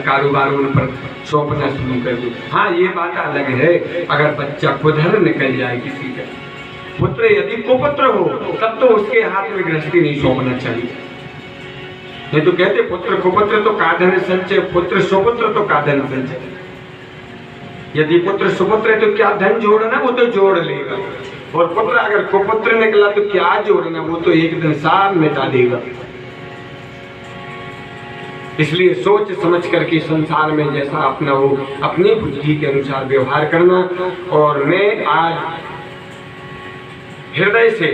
कारोबार उन पर सौंपना शुरू कर दो। हाँ, ये बात अलग है अगर बच्चा कुधर निकल जाए किसी का। पुत्र यदि कुपुत्र हो तब तो उसके हाथ में गृहस्थी नहीं सौंपना चाहिए। ये तो कहते पुत्र कुपुत्र तो काधन संचय, पुत्र सुपुत्र तो काधन संचय। यदि पुत्र सुपुत्र है तो क्या धन जोड़ना, वो तो जोड़ लेगा। और पुत्र अगर कुपुत्र निकला तो क्या जोड़ना, वो तो एक दिन साथ मिटा देगा। इसलिए सोच समझ करके संसार में जैसा अपना हो अपनी बुद्धि के अनुसार व्यवहार करना। और मैं आज हृदय से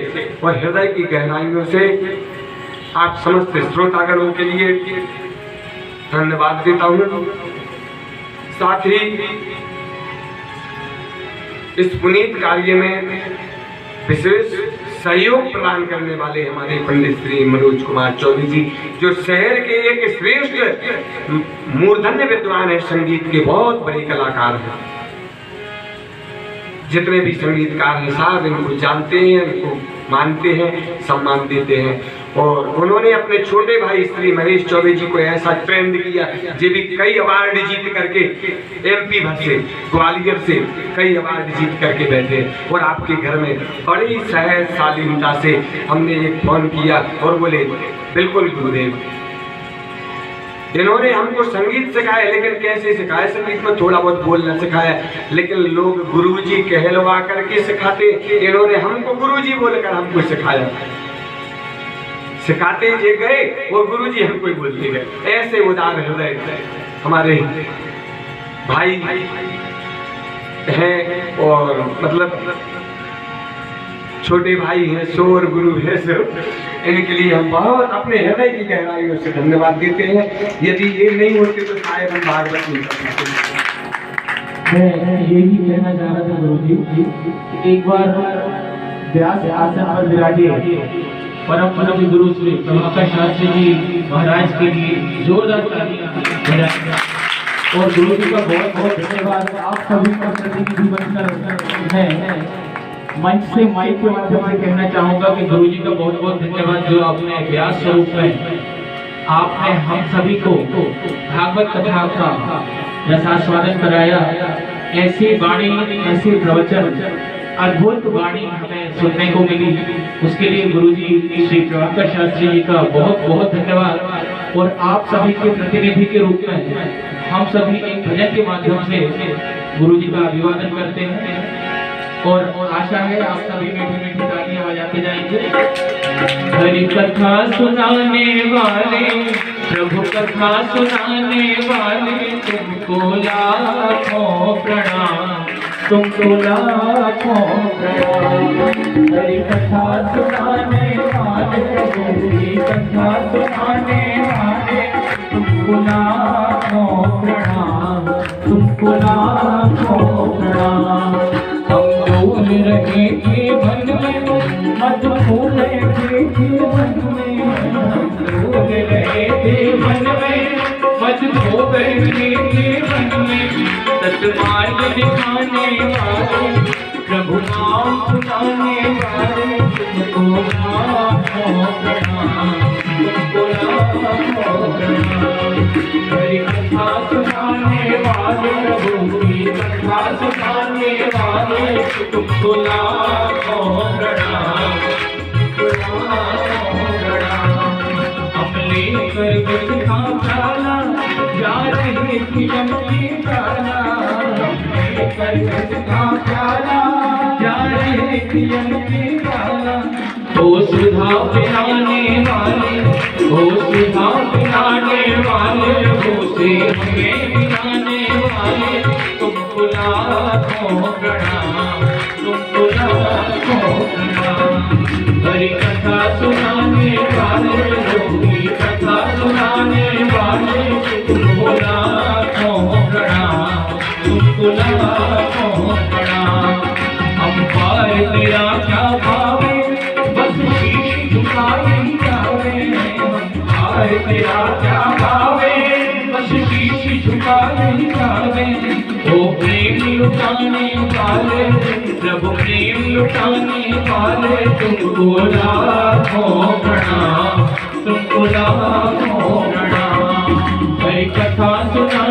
और हृदय की गहराइयों से आप समस्त श्रोतागणों के लिए धन्यवाद देता हूँ। साथ ही इस पुनीत कार्य में विशेष सहयोग प्रदान करने वाले हमारे पंडित श्री मनोज कुमार चौधरी जी, जो शहर के एक श्रेष्ठ मूर्धन्य विद्वान है, संगीत के बहुत बड़े कलाकार हैं। जितने भी संगीतकार हैं साहब इनको जानते हैं, इनको मानते हैं, सम्मान देते हैं। और उन्होंने अपने छोटे भाई श्री महेश चौबे जी को ऐसा ट्रेंड किया, जो भी कई अवार्ड जीत करके एमपी भर से, ग्वालियर से कई अवार्ड जीत करके बैठे। और आपके घर में बड़ी सहज शालीनता से हमने एक फोन किया और बोले बिल्कुल गुरुदेव। इन्होंने हमको संगीत सिखाया, लेकिन कैसे सिखाया? संगीत में थोड़ा बहुत बोलना सिखाया, लेकिन लोग गुरुजी कहलवा करके सिखाते, इन्होंने हमको गुरुजी बोलकर हमको सिखाया। सिखाते जे गए वो गुरुजी हमको बोलते गए। ऐसे उदार हृदय हमारे भाई हैं, और मतलब छोटे भाई हैं, सोर गुरु है सो। इनके लिए हम बहुत अपने हृदय की गहराइयों से धन्यवाद देते हैं। यदि ये नहीं होते तो शायद हम भागवत नहीं कर पाते। मैं यही कहना चाह रहा था गुरुजी, एक बार व्यास आसन पर विराजे परम पूज्य गुरु श्री प्रभाकर शास्त्री जी महाराज के लिए जोरदार तालियां। और गुरु जी का बहुत बहुत धन्यवाद। आप सभी का प्रतिनिधि बनकर है मंच से माइक के माध्यम से कहना चाहूंगा कि गुरु जी का बहुत बहुत धन्यवाद, जो आपने व्यास स्वरूप में आपने हम सभी को भागवत कथा का रसास्वादन कराया। ऐसी वाणी, ऐसी प्रवचन, अद्भुत वाणी हमें सुनने को मिली, उसके लिए गुरु जी श्री प्रभाकर शास्त्री जी का बहुत बहुत धन्यवाद। और आप सभी के प्रतिनिधि के रूप में हम सभी एक भजन के माध्यम से गुरु जी का अभिवादन करते हैं। और आशा है आप सभी मीठी मीठी तालियां बजाते जाएंगे। हरि कथा सुनाने वाले, प्रभु कथा सुनाने वाले, तुमको लाखों प्रणाम, तुमको लाखों प्रणाम। हरि कथा सुनाने वाले, प्रभु की कथा सुनाने वाले, तुमको लाखों प्रणाम, तुमको लाखों प्रणाम। हम डूब रहे थे मन में, मत भूले थे मन में, डूब रहे थे मन में, मत भूले थे मन में। सतमार्ग दिखाने वाले, प्रभु नाम सुनाने वाले, तुमको लाखों प्रणाम, तुमको लाखों प्रणाम। हरि कथा सुनाने वाले, प्रभु की कथा सुनाने वाले, तुमको लाखों प्रणाम, लाखों प्रणाम। हम लेकर बिछा प्याला, जा रहे थे यमुने प्याला, लेकर बिछा प्याला, जा रहे थे यमुने प्याला। ओ सुधा पिलाने वाले, ओ सुधा पिलाने वाले, ओ से हमें पिलाने वाले, तुमको लाखों प्रणाम, तुमको लाखों प्रणाम। हरि कथा सुनाने वाले, योगी कथा सुनाने वाले, तुमको लाखों प्रणाम, तुमको लाखों प्रणाम। हम पार तेरा क्या पावे, बस शीश झुकाए ही जावे। हम पार तेरा क्या पावे, बस शीश झुकाए ही जावे। ओ प्रेम लुटाने वाले, प्रभु प्रेम लुटाने वाले, तुमको लाखों प्रणाम, तुमको लाखों प्रणाम। हरि कथा सुना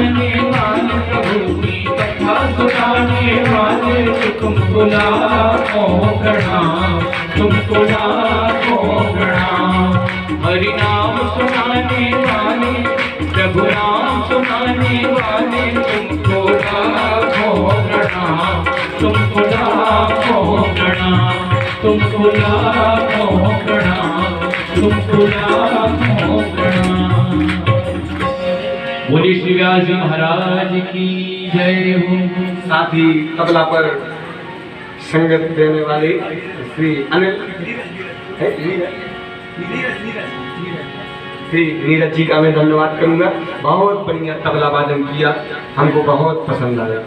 लाखों प्रणाम, तुमको लाखों प्रणाम। हरि नाम सुनाने वाले, प्रभु नाम सुनाने वाले, तुमको लाखों प्रणाम, तुमको लाखों प्रणाम, तुमको लाखों प्रणाम, तुमको लाखों प्रणाम। बोलिए श्री व्यास जी महाराज की जय हो। साथ ही तबला पर संगत देने वाले श्री अनिल श्री नीरज जी का मैं धन्यवाद करूंगा। बहुत बढ़िया तबला वादन किया, हमको बहुत पसंद आया।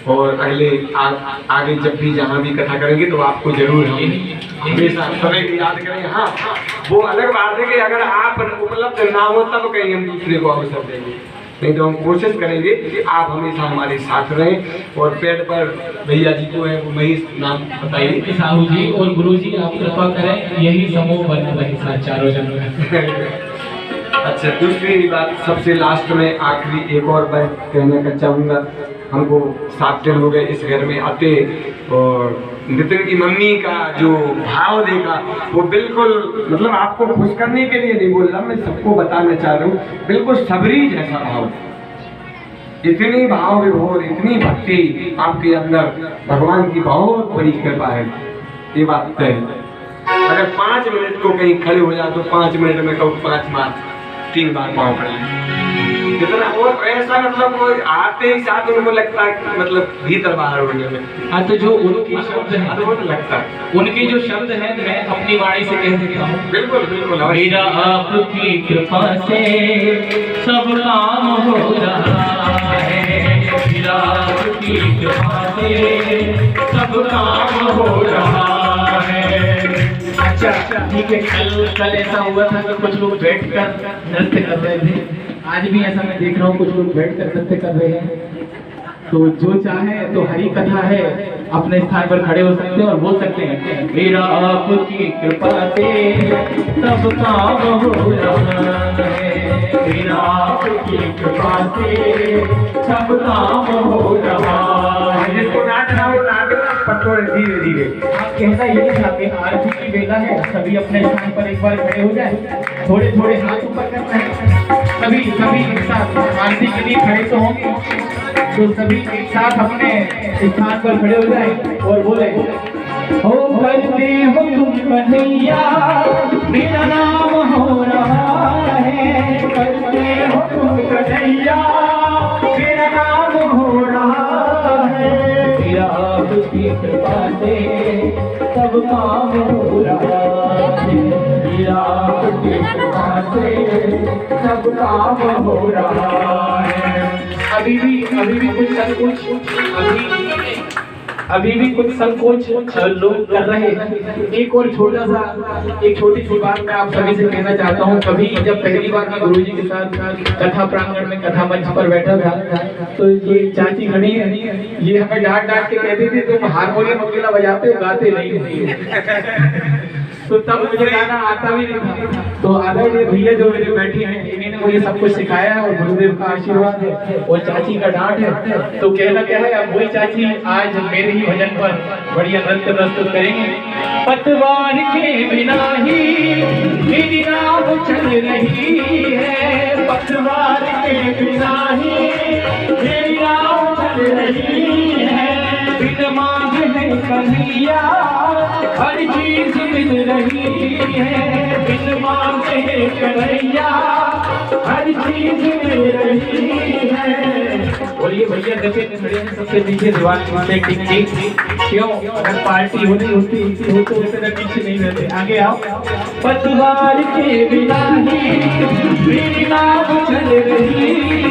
और अगले आगे जब भी जहाँ भी कथा करेंगे तो आपको जरूर हम हमेशा सदैव याद करें। हाँ, वो अलग बात है कि अगर आप उपलब्ध ना हो तब कहीं हम दूसरे को अवसर देंगे, नहीं तो हम कोशिश करेंगे कि आप हमेशा हमारे साथ रहें। और पेड़ पर भैया जी को है वो महेश नाम बताइए। साहू जी और गुरु जी आप कृपा करें, यही समूह बन रहे चारों जनों। अच्छा, दूसरी बात सबसे लास्ट में आखिरी एक और बात कहना का चाहूँगा। हमको 7 दिन हो गए इस घर में आते, और नितिन की मम्मी का जो भाव देखा वो बिल्कुल, मतलब आपको खुश करने के लिए नहीं बोल रहा, मैं सबको बताना चाह रहा हूँ, बिल्कुल सबरी जैसा भाव। इतनी भाव विभोर, इतनी भक्ति आपके अंदर, भगवान की बहुत बड़ी कृपा है, ये बात तय है। अगर 5 मिनट को कहीं खड़े हो जाए तो 5 मिनट में कहूँ 5 बार 3 बार पाँव पड़े कितना। और ऐसा मतलब वो आते ही साथ उनको लगता है कि मतलब भीतर बाहर होने में। हाँ, तो जो उनके शब्द हैं, तो लगता है उनके जो शब्द हैं मैं अपनी वाणी से कह देता हूँ। बिल्कुल बिल्कुल। मेरा आपकी कृपा से सब काम हो रहा है, मेरा आपकी कृपा से सब काम हो रहा है। अच्छा ठीक है, कल ऐसा हुआ था कि कुछ लोग बैठ कर नृत्य कर रहे थे, आज भी ऐसा मैं देख रहा हूँ कुछ लोग बैठ कर नृत्य कर रहे हैं। तो जो चाहे तो हरी कथा है, अपने स्थान पर खड़े हो सकते हैं और बोल सकते हैं, मेरा आपकी कृपा से सब काम हो रहा है, मेरा आपकी कृपा से सब काम हो रहा है। जिसको नाचना हो नाचना, पटोरे धीरे धीरे। कहना यही था कि आरती की बेला है, सभी अपने स्थान पर एक बार खड़े हो जाए, थोड़े थोड़े हाथ ऊपर करना है। सभी एक साथ आरती के लिए खड़े तो होंगे, तो सभी एक साथ अपने स्थान पर खड़े हो जाए और बोले, हो करते हो तुम कन्हैया, मेरा नाम हो रहा है, करते हो तुम कन्हैया, मेरा नाम हो रहा है, मेरा आपकी कृपा से सब काम हो रहा है, मेरा आपकी कृपा से सब काम हो रहा है। अभी भी कुछ संकोच लोग कर रहे हैं। एक और एक छोटी सी बात मैं आप सभी से कहना चाहता हूँ। कभी जब पहली बार मैं गुरुजी के साथ कथा प्रांगण में कथा मंच पर बैठा था, तो ये चाची खड़ी है, ये हमें डांट के कहती थी तुम हारमोनियम अकेला बजाते हो, गाते नहीं। तो तब मुझे गाना आता भी नहीं था। तो आदरणीय भैया जो मेरे बैठे हैं, इन्होंने मुझे सब कुछ सिखाया है और गुरुदेव का आशीर्वाद है और चाची का डांट है। तो कहना क्या है, अब वही चाची आज मेरे ही भजन पर बढ़िया नृत्य प्रस्तुत करेंगे। पतवार के बिना ही मेरी नाव चल रही है, पतवार के बिना ही मेरी नाव चल रही है, बिन मांग है कन्हैया हर चीज मिल रही है, बिन मांग है कन्हैया हर चीज मिल रही है। बोलिए भैया देखे सबसे पीछे दीवार से टिक क्यों, अगर पार्टी होती हो तो इतना पीछे नहीं रहते, आगे आओ। पतवार के बिना ही मेरी नाव चल रही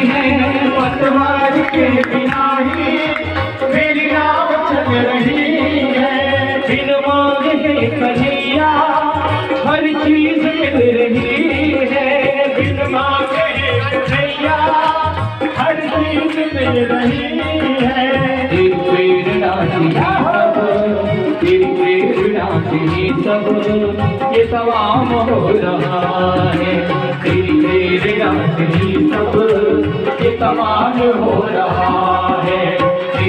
है, पतवार के बिना ही मेरी नाव चल रही है, बिन मांग है कन्हैया हर चीज मिल रही है, बिन मांग है कन्हैया हर चीज मिल रही है। तेरी प्रेरणा से ही सब ये तमाम हो रहा है, तेरी प्रेरणा से ही सब ये तमाम हो रहा